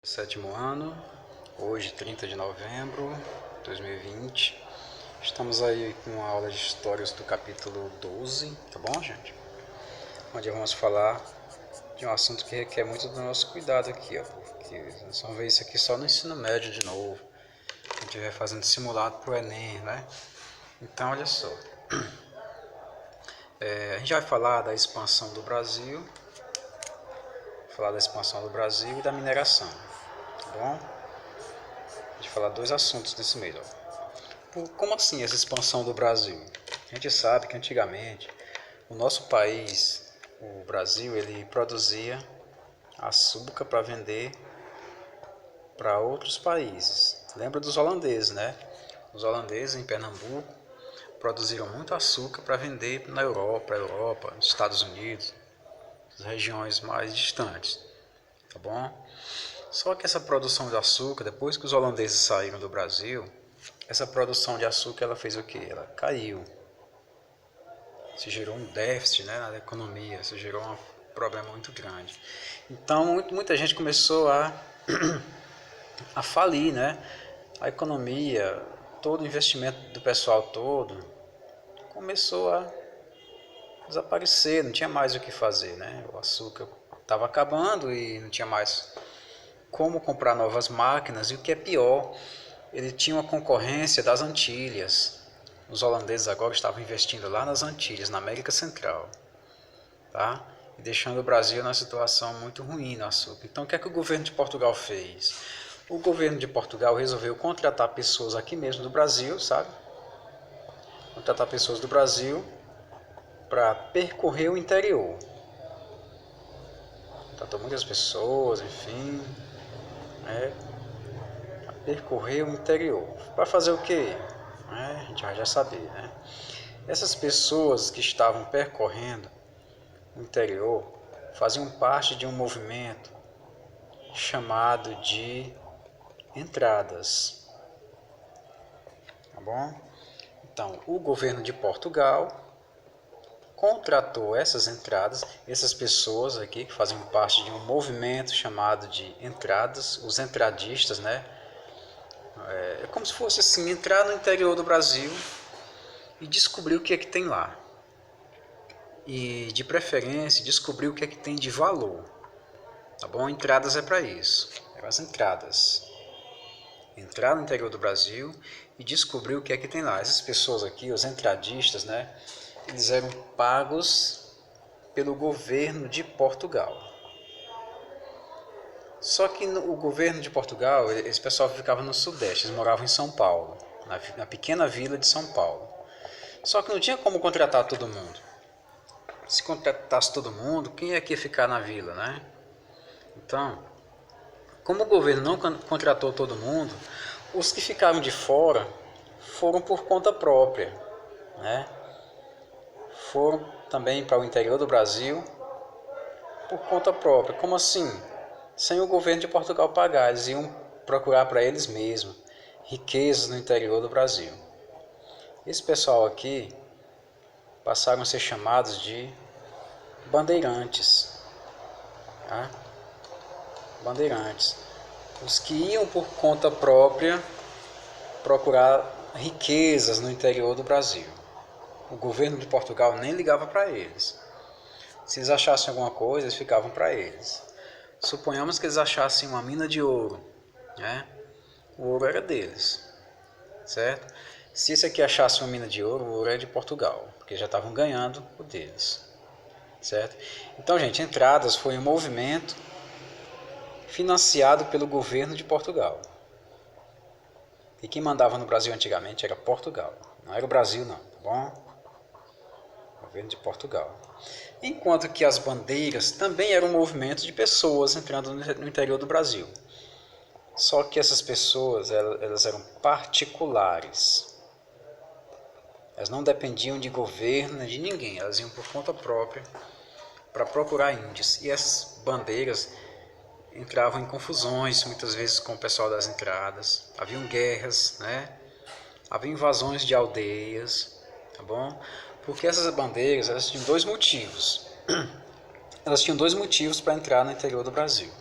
Sétimo ano, hoje 30 de novembro de 2020. Estamos aí com a aula de histórias do capítulo 12, tá bom, gente? Onde vamos falar de um assunto que requer muito do nosso cuidado aqui, ó, porque nós vamos ver isso aqui só no ensino médio de novo. A gente vai fazendo simulado pro Enem, né? Então, olha só. A gente vai falar da expansão do Brasil, e da mineração, tá bom? A gente vai falar dois assuntos nesse meio, ó. Como assim essa expansão do Brasil? A gente sabe que antigamente o nosso país, o Brasil, ele produzia açúcar para vender para outros países. Lembra dos holandeses, né? Os holandeses em Pernambuco produziram muito açúcar para vender na Europa, nos Estados Unidos, nas regiões mais distantes, tá bom? Só que essa produção de açúcar, depois que os holandeses saíram do Brasil, essa produção de açúcar ela fez o quê? Ela caiu. Se gerou um déficit, né, na economia, se gerou um problema muito grande. Então muita gente começou a falir, né? A economia, todo o investimento do pessoal todo começou a desaparecer, não tinha mais o que fazer, né? O açúcar estava acabando e não tinha mais como comprar novas máquinas, e o que é pior, ele tinha uma concorrência das Antilhas. Os holandeses agora estavam investindo lá nas Antilhas, na América Central, tá? E deixando o Brasil numa situação muito ruim no açúcar. Então o que é que o governo de Portugal fez? O governo de Portugal resolveu contratar pessoas aqui mesmo do Brasil, sabe? Contratar pessoas do Brasil para percorrer o interior. Contratou muitas pessoas, enfim, né? Percorrer o interior. Para fazer o quê? A gente vai já saber, né? Essas pessoas que estavam percorrendo o interior faziam parte de um movimento chamado de entradas, tá bom? Então, o governo de Portugal contratou essas entradas, essas pessoas aqui que faziam parte de um movimento chamado de entradas, os entradistas, né? É como se fosse assim, entrar no interior do Brasil e descobrir o que é que tem lá. E de preferência descobrir o que é que tem de valor. Tá bom? Entradas é para isso. É as entradas. Entrar no interior do Brasil e descobrir o que é que tem lá. Essas pessoas aqui, os entradistas, né? Eles eram pagos pelo governo de Portugal. Só que o governo de Portugal, esse pessoal ficava no Sudeste, eles moravam em São Paulo, na pequena vila de São Paulo. Só que não tinha como contratar todo mundo. Se contratasse todo mundo, quem é que ia ficar na vila, né? Então, como o governo não contratou todo mundo, os que ficaram de fora foram por conta própria, né? Foram também para o interior do Brasil por conta própria. Como assim? Sem o governo de Portugal pagar, eles iam procurar para eles mesmos riquezas no interior do Brasil. Esse pessoal aqui passaram a ser chamados de bandeirantes, tá? Bandeirantes, os que iam por conta própria procurar riquezas no interior do Brasil. O governo de Portugal nem ligava para eles. Se eles achassem alguma coisa, eles ficavam para eles. Suponhamos que eles achassem uma mina de ouro, né? O ouro era deles, certo? Se esse aqui achasse uma mina de ouro, o ouro era de Portugal, porque já estavam ganhando o deles, certo? Então, gente, entradas foi um movimento financiado pelo governo de Portugal. E quem mandava no Brasil antigamente era Portugal, não era o Brasil não, tá bom? O governo de Portugal. Enquanto que as bandeiras também eram um movimento de pessoas entrando no interior do Brasil. Só que essas pessoas, elas eram particulares. Elas não dependiam de governo, de ninguém. Elas iam por conta própria para procurar índios. E essas bandeiras entravam em confusões, muitas vezes com o pessoal das entradas. Haviam guerras, né? Havia invasões de aldeias, tá bom? Porque essas bandeiras, elas tinham dois motivos. Elas tinham dois motivos para entrar no interior do Brasil.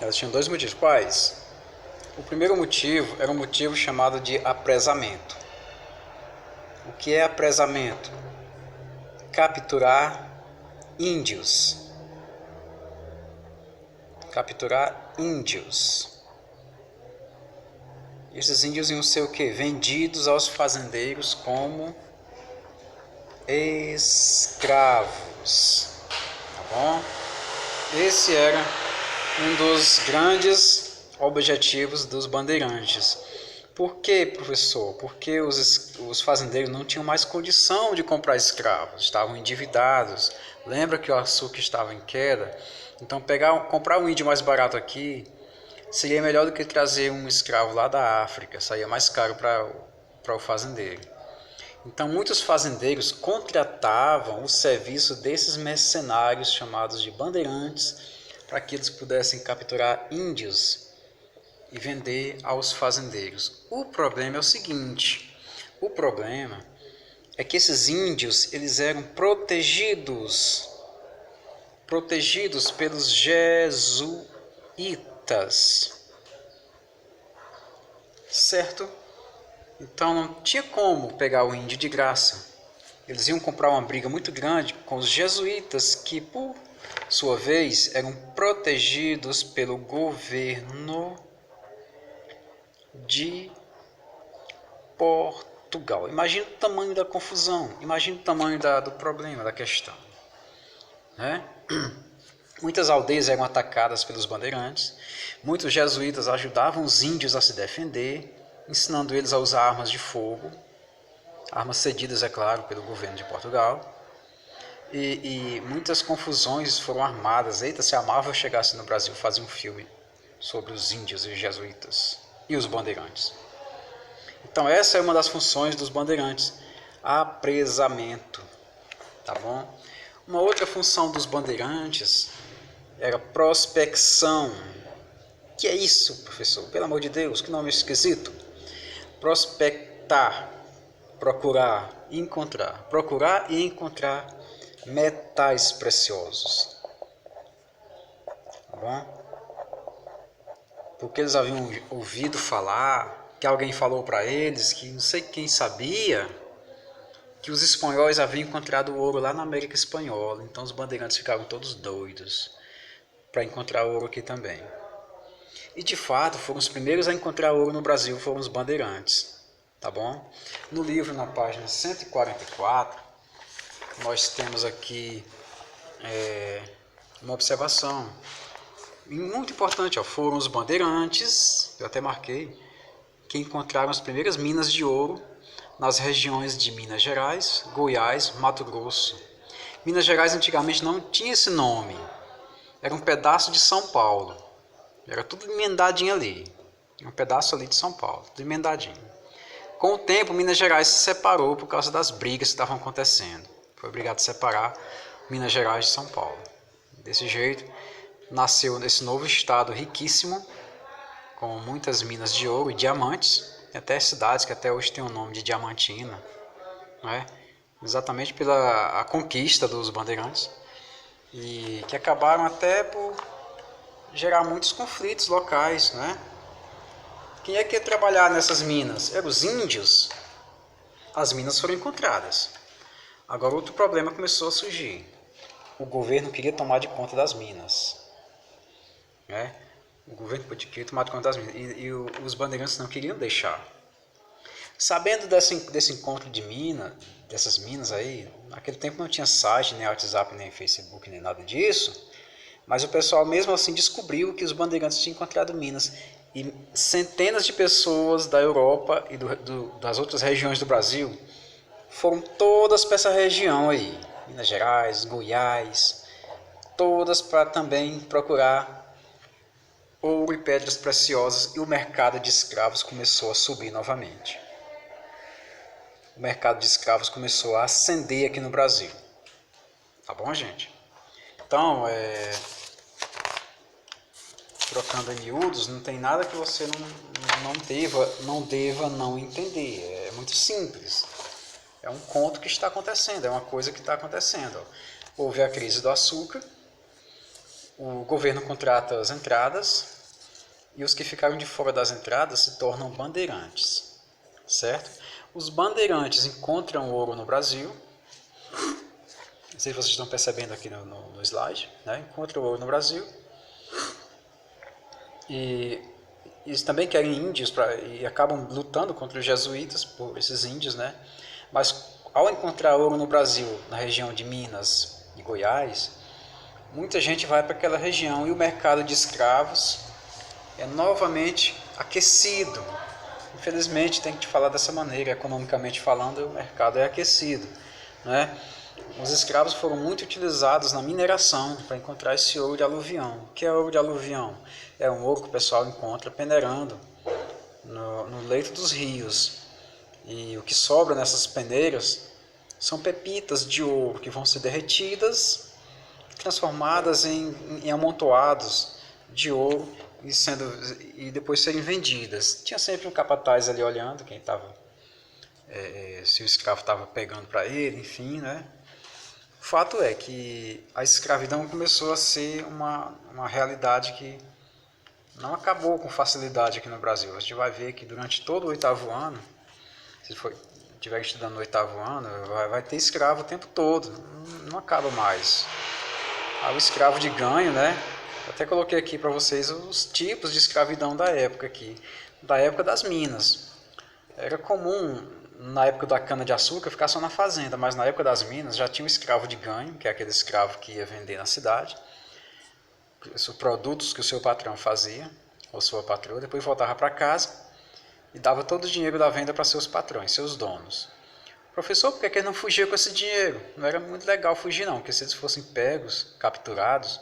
Elas tinham dois motivos. Quais? O primeiro motivo era um motivo chamado de apresamento. O que é apresamento? Capturar índios. Capturar índios. Esses índios iam ser o quê? Vendidos aos fazendeiros como escravos. Tá bom? Esse era um dos grandes objetivos dos bandeirantes. Por quê, professor? Porque os fazendeiros não tinham mais condição de comprar escravos, estavam endividados. Lembra que o açúcar estava em queda? Então comprar um índio mais barato aqui seria melhor do que trazer um escravo lá da África, saía mais caro para o fazendeiro. Então muitos fazendeiros contratavam o serviço desses mercenários chamados de bandeirantes para que eles pudessem capturar índios e vender aos fazendeiros. O problema é o seguinte, o problema é que esses índios eles eram protegidos pelos jesuítas, certo? Então não tinha como pegar o índio de graça. Eles iam comprar uma briga muito grande com os jesuítas, que por sua vez eram protegidos pelo governo de Portugal. Imagina o tamanho da confusão, imagina o tamanho do problema, da questão, né? Muitas aldeias eram atacadas pelos bandeirantes, muitos jesuítas ajudavam os índios a se defender, ensinando eles a usar armas de fogo, armas cedidas, é claro, pelo governo de Portugal. E muitas confusões foram armadas. Eita, se a Marvel chegasse no Brasil fazer um filme sobre os índios e os jesuítas e os bandeirantes. Então essa é uma das funções dos bandeirantes, apresamento, tá bom? Uma outra função dos bandeirantes era prospecção. Que é isso, professor? Pelo amor de Deus, que nome esquisito. Prospectar, procurar e encontrar metais preciosos. Tá bom? Porque eles haviam ouvido falar, que alguém falou para eles, que não sei quem sabia, que os espanhóis haviam encontrado ouro lá na América Espanhola. Então os bandeirantes ficaram todos doidos para encontrar ouro aqui também. E de fato, foram os primeiros a encontrar ouro no Brasil, foram os bandeirantes. Tá bom? No livro, na página 144, nós temos aqui uma observação muito importante. Foram os bandeirantes, eu até marquei, que encontraram as primeiras minas de ouro nas regiões de Minas Gerais, Goiás, Mato Grosso. Minas Gerais antigamente não tinha esse nome, era um pedaço de São Paulo, era tudo emendadinho ali, um pedaço ali de São Paulo, tudo emendadinho. Com o tempo, Minas Gerais se separou por causa das brigas que estavam acontecendo. Foi obrigado a separar Minas Gerais de São Paulo. Desse jeito, nasceu esse novo estado riquíssimo, com muitas minas de ouro e diamantes, e até cidades que até hoje têm o nome de Diamantina, não é? Exatamente pela conquista dos bandeirantes, e que acabaram até por gerar muitos conflitos locais, né? Quem é que ia trabalhar nessas minas? Eram os índios. As minas foram encontradas. Agora outro problema começou a surgir. O governo queria tomar de conta das minas, né? O governo queria tomar de conta das minas e os bandeirantes não queriam deixar. Sabendo desse encontro de dessas minas aí, naquele tempo não tinha site, nem WhatsApp, nem Facebook, nem nada disso, mas o pessoal mesmo assim descobriu que os bandeirantes tinham encontrado minas. E centenas de pessoas da Europa e das outras regiões do Brasil foram todas para essa região aí, Minas Gerais, Goiás, todas para também procurar ouro e pedras preciosas, e o mercado de escravos começou a subir novamente. O mercado de escravos começou a ascender aqui no Brasil. Tá bom, gente? Então, trocando em miúdos, não tem nada que você não deva não entender. É muito simples. É um conto que está acontecendo, é uma coisa que está acontecendo. Houve a crise do açúcar, o governo contrata as entradas e os que ficaram de fora das entradas se tornam bandeirantes, certo? Os bandeirantes encontram ouro no Brasil, não sei se vocês estão percebendo aqui no slide, né? Encontram ouro no Brasil e eles também querem índios e acabam lutando contra os jesuítas por esses índios, né? Mas ao encontrar ouro no Brasil, na região de Minas e Goiás, muita gente vai para aquela região e o mercado de escravos é novamente aquecido. Infelizmente tem que te falar dessa maneira, economicamente falando, o mercado é aquecido, né? Os escravos foram muito utilizados na mineração para encontrar esse ouro de aluvião. O que é ouro de aluvião? É um ouro que o pessoal encontra peneirando no leito dos rios. E o que sobra nessas peneiras são pepitas de ouro que vão ser derretidas, transformadas em amontoados de ouro e depois serem vendidas. Tinha sempre um capataz ali olhando quem estava, se o escravo estava pegando para ele, enfim, né? O fato é que a escravidão começou a ser uma realidade que não acabou com facilidade aqui no Brasil. A gente vai ver que durante todo o 8º ano, se estiver estudando no 8º ano, vai ter escravo o tempo todo, não acaba mais. O escravo de ganho, né? Eu até coloquei aqui para vocês os tipos de escravidão da época aqui, da época das minas. Era comum na época da cana-de-açúcar ficar só na fazenda, mas na época das minas já tinha o escravo de ganho, que é aquele escravo que ia vender na cidade, os produtos que o seu patrão fazia, ou sua patroa, depois voltava para casa e dava todo o dinheiro da venda para seus patrões, seus donos. Professor, por que ele não fugia com esse dinheiro? Não era muito legal fugir não, porque se eles fossem pegos, capturados,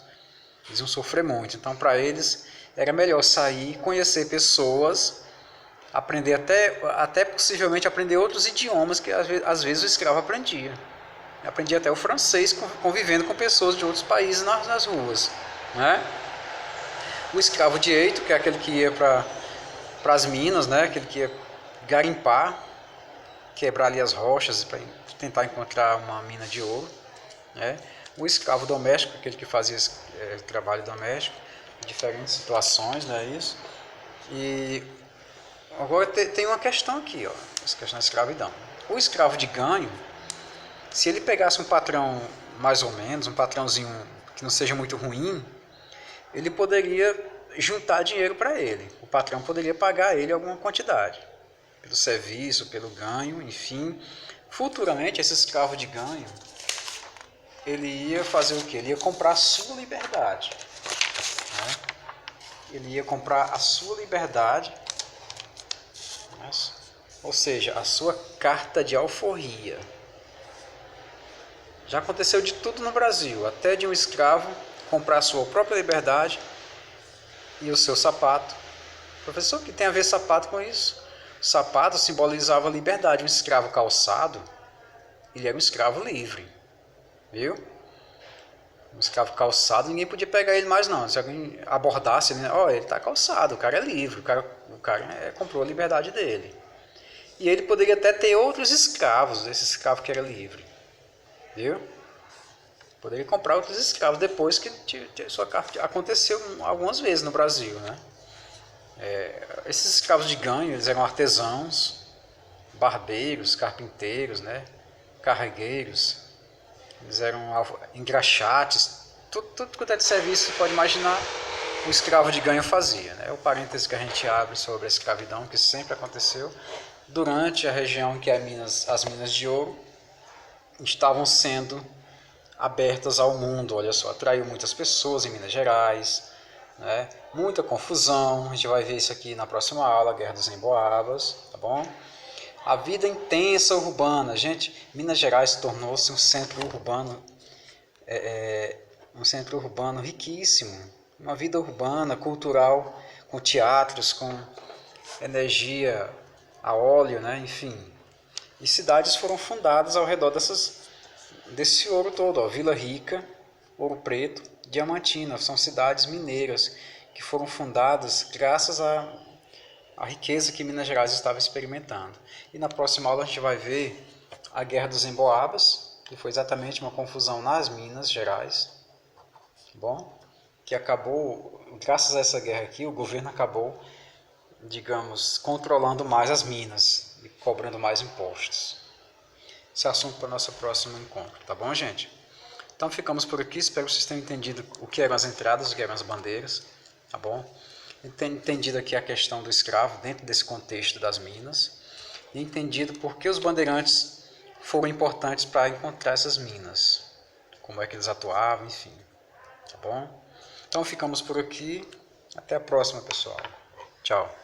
eles iam sofrer muito. Então para eles era melhor sair, conhecer pessoas, aprender até possivelmente aprender outros idiomas que às vezes o escravo aprendia. Aprendia até o francês convivendo com pessoas de outros países nas ruas, né? O escravo de eito, que é aquele que ia para as minas, né? Aquele que ia garimpar, quebrar ali as rochas para tentar encontrar uma mina de ouro, né? O escravo doméstico, aquele que fazia trabalho doméstico, em diferentes situações, não é isso? E agora tem uma questão aqui, ó, essa questão da escravidão. O escravo de ganho, se ele pegasse um patrão mais ou menos, um patrãozinho que não seja muito ruim, ele poderia juntar dinheiro para ele. O patrão poderia pagar ele alguma quantidade, pelo serviço, pelo ganho, enfim. Futuramente, esse escravo de ganho, ele ia fazer o quê? Ele ia comprar a sua liberdade, né? Ele ia comprar a sua liberdade, né? Ou seja, a sua carta de alforria. Já aconteceu de tudo no Brasil, até de um escravo comprar a sua própria liberdade e o seu sapato. Professor, o que tem a ver sapato com isso? O sapato simbolizava a liberdade. Um escravo calçado, ele era um escravo livre, viu? Um escravo calçado, ninguém podia pegar ele mais não. Se alguém abordasse ele, ele está calçado, o cara é livre, o cara comprou a liberdade dele. E ele poderia até ter outros escravos, esse escravo que era livre, viu? Poderia comprar outros escravos depois que sua carta aconteceu algumas vezes no Brasil, né? Esses escravos de ganho, eles eram artesãos, barbeiros, carpinteiros, né? Carregueiros, eles eram engraxates, tudo quanto é de serviço que você pode imaginar, o escravo de ganho fazia, né? É o parêntese que a gente abre sobre a escravidão, que sempre aconteceu durante a região em que as minas de ouro estavam sendo abertas ao mundo. Olha só, atraiu muitas pessoas em Minas Gerais, né? Muita confusão. A gente vai ver isso aqui na próxima aula, Guerra dos Emboabas, tá bom? A vida intensa urbana, gente, Minas Gerais tornou-se um centro urbano riquíssimo, uma vida urbana, cultural, com teatros, com energia a óleo, né? Enfim. E cidades foram fundadas ao redor desse ouro todo, ó. Vila Rica, Ouro Preto, Diamantina, são cidades mineiras que foram fundadas graças à riqueza que Minas Gerais estava experimentando. E na próxima aula a gente vai ver a Guerra dos Emboabas, que foi exatamente uma confusão nas Minas Gerais, bom? que acabou, graças a essa guerra aqui, o governo acabou, digamos, controlando mais as minas e cobrando mais impostos. Esse é assunto para o nosso próximo encontro, tá bom, gente? Então ficamos por aqui, espero que vocês tenham entendido o que eram as entradas, o que eram as bandeiras, tá bom? E tenham entendido aqui a questão do escravo dentro desse contexto das minas, e entendido por que os bandeirantes foram importantes para encontrar essas minas, como é que eles atuavam, enfim, tá bom? Então ficamos por aqui, até a próxima, pessoal. Tchau.